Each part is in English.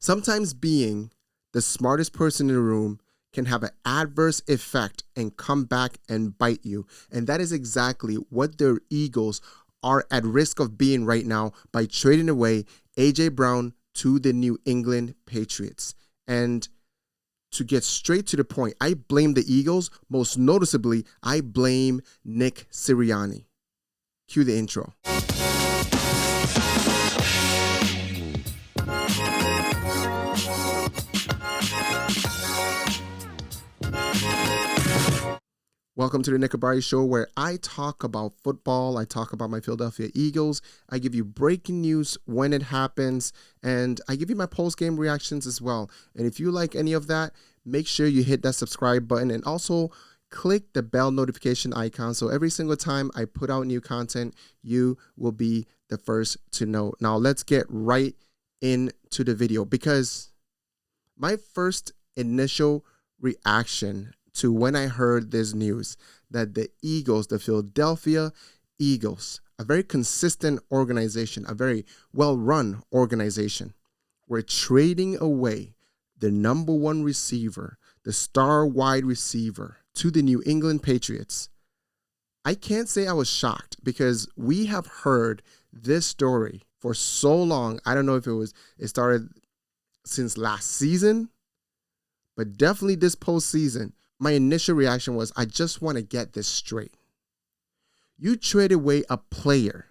Sometimes being the smartest person in the room can have an adverse effect and come back and bite you. And that is exactly what the Eagles are at risk of being right now by trading away A.J. Brown to the New England Patriots. And to get straight to the point, I blame the Eagles. Most noticeably, I blame Nick Sirianni. Cue the intro. Welcome to the Nick Abari Show, where I talk about football. I talk about my Philadelphia Eagles. I give you breaking news when it happens, and I give you my post-game reactions as well. And if you like any of that, make sure you hit that subscribe button and also click the bell notification icon. So every single time I put out new content, you will be the first to know. Now let's get right into the video, because my first initial reaction to when I heard this news that the Eagles, the Philadelphia Eagles, a very consistent organization, a very well-run organization, were trading away the number one receiver, the star wide receiver, to the New England Patriots. I can't say I was shocked, because we have heard this story for so long. I don't know if it started since last season, but definitely this postseason. My initial reaction was, I just want to get this straight. You traded away a player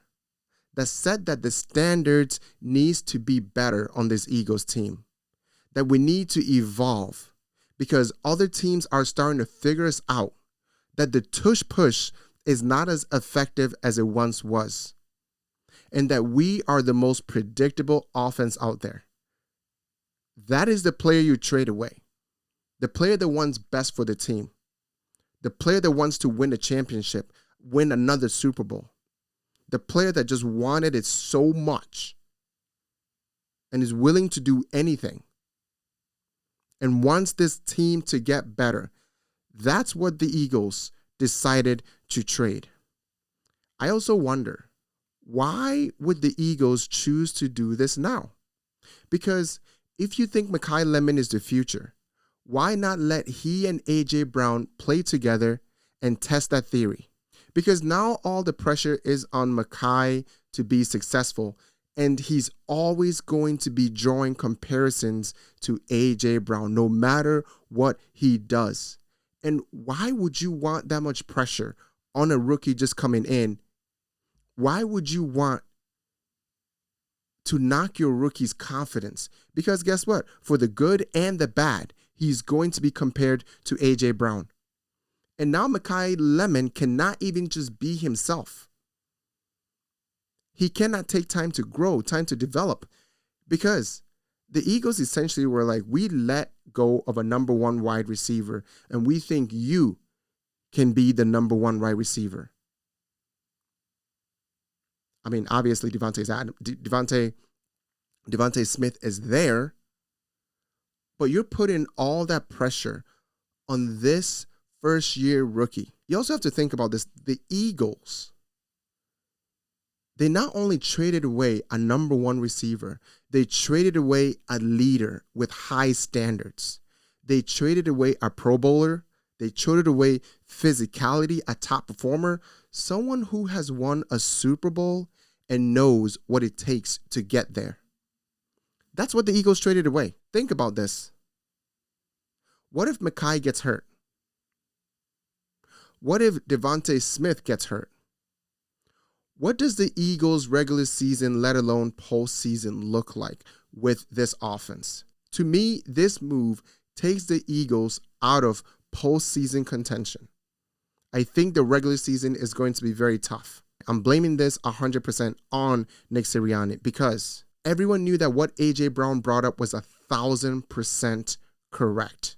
that said that the standards needs to be better on this Eagles team, that we need to evolve because other teams are starting to figure us out, that the tush push is not as effective as it once was, and that we are the most predictable offense out there. That is the player you trade away. The player that wants best for the team. The player that wants to win a championship, win another Super Bowl. The player that just wanted it so much and is willing to do anything and wants this team to get better. That's what the Eagles decided to trade. I also wonder, why would the Eagles choose to do this now? Because if you think Mekhi Lemon is the future, why not let he and A.J. Brown play together and test that theory? Because now all the pressure is on Mekhi to be successful, and he's always going to be drawing comparisons to A.J. Brown, no matter what he does. And why would you want that much pressure on a rookie just coming in? Why would you want to knock your rookie's confidence? Because guess what? For the good and the bad, he's going to be compared to A.J. Brown. And now Mekhi Lemon cannot even just be himself. He cannot take time to grow, time to develop, because the Eagles essentially were like, we let go of a number one wide receiver, and we think you can be the number one wide receiver. I mean, obviously Devontae Smith is there, but you're putting all that pressure on this first-year rookie. You also have to think about this. The Eagles, they not only traded away a number one receiver, they traded away a leader with high standards. They traded away a Pro Bowler. They traded away physicality, a top performer, someone who has won a Super Bowl and knows what it takes to get there. That's what the Eagles traded away. Think about this. What if Mekhi gets hurt? What if Devontae Smith gets hurt? What does the Eagles' regular season, let alone postseason, look like with this offense? To me, this move takes the Eagles out of postseason contention. I think the regular season is going to be very tough. I'm blaming this 100% on Nick Sirianni, because everyone knew that what A.J. Brown brought up was 1,000% correct.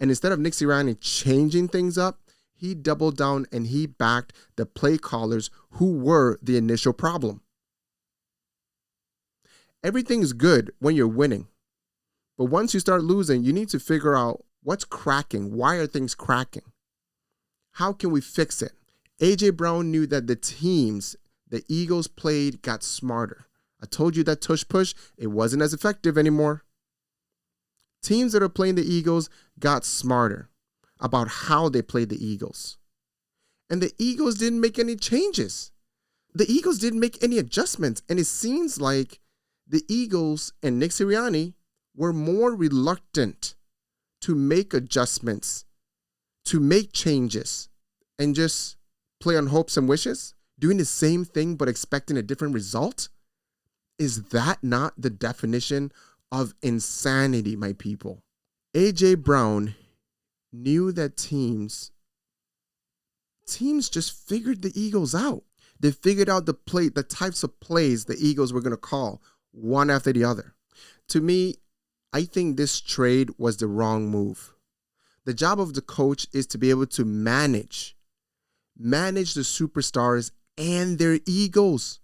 And instead of Nick Sirianni changing things up, he doubled down and he backed the play callers who were the initial problem. Everything is good when you're winning. But once you start losing, you need to figure out what's cracking. Why are things cracking? How can we fix it? A.J. Brown knew that the teams the Eagles played got smarter. I told you that tush push, it wasn't as effective anymore. Teams that are playing the Eagles got smarter about how they played the Eagles. And the Eagles didn't make any changes. The Eagles didn't make any adjustments. And it seems like the Eagles and Nick Sirianni were more reluctant to make adjustments, to make changes, and just play on hopes and wishes, doing the same thing but expecting a different result. Is that not the definition of insanity, my people? A.J. Brown knew that teams just figured the Eagles out. They figured out the types of plays the Eagles were going to call one after the other. To me, I think this trade was the wrong move. The job of the coach is to be able to manage the superstars and their egos.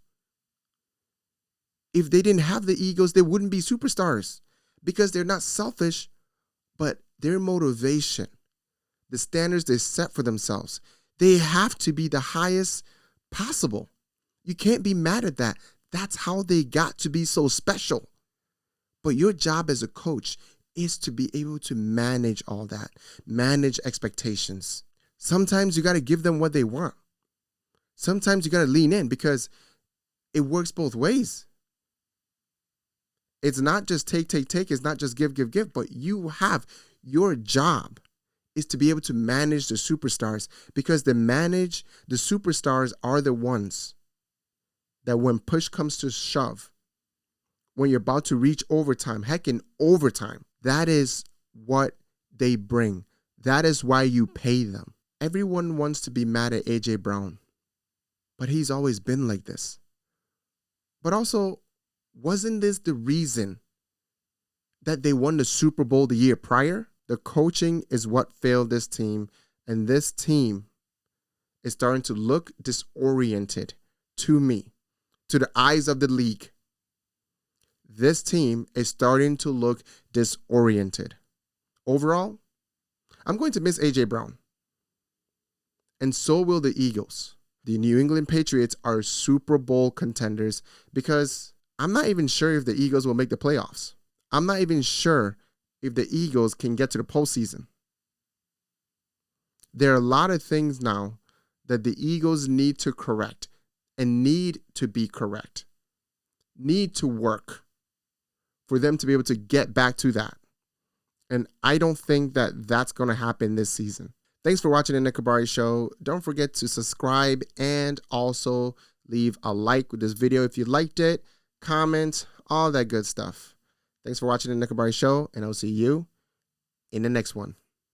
If they didn't have the egos, they wouldn't be superstars because they're not selfish, but their motivation, the standards they set for themselves, they have to be the highest possible. You can't be mad at that. That's how they got to be so special. But your job as a coach is to be able to manage all that, manage expectations. Sometimes you got to give them what they want. Sometimes you got to lean in because it works both ways. It's not just take. It's not just give. But your job is to be able to manage the superstars, because the superstars are the ones that when push comes to shove, when you're about to reach overtime, heck, in overtime, that is what they bring. That is why you pay them. Everyone wants to be mad at A.J. Brown, but he's always been like this. But also, wasn't this the reason that they won the Super Bowl the year prior? The coaching is what failed this team, and this team is starting to look disoriented to me, to the eyes of the league. This team is starting to look disoriented. Overall, I'm going to miss A.J. Brown. And so will the Eagles. The New England Patriots are Super Bowl contenders because I'm not even sure if the Eagles will make the playoffs. I'm not even sure if the Eagles can get to the postseason. There are a lot of things now that the Eagles need to correct and need to be correct, need to work for them to be able to get back to that. And I don't think that that's going to happen this season. Thanks for watching the Nick Kabari Show. Don't forget to subscribe and also leave a like with this video if you liked it, comment, all that good stuff. Thanks for watching the Nick Kabari Show, and I'll see you in the next one.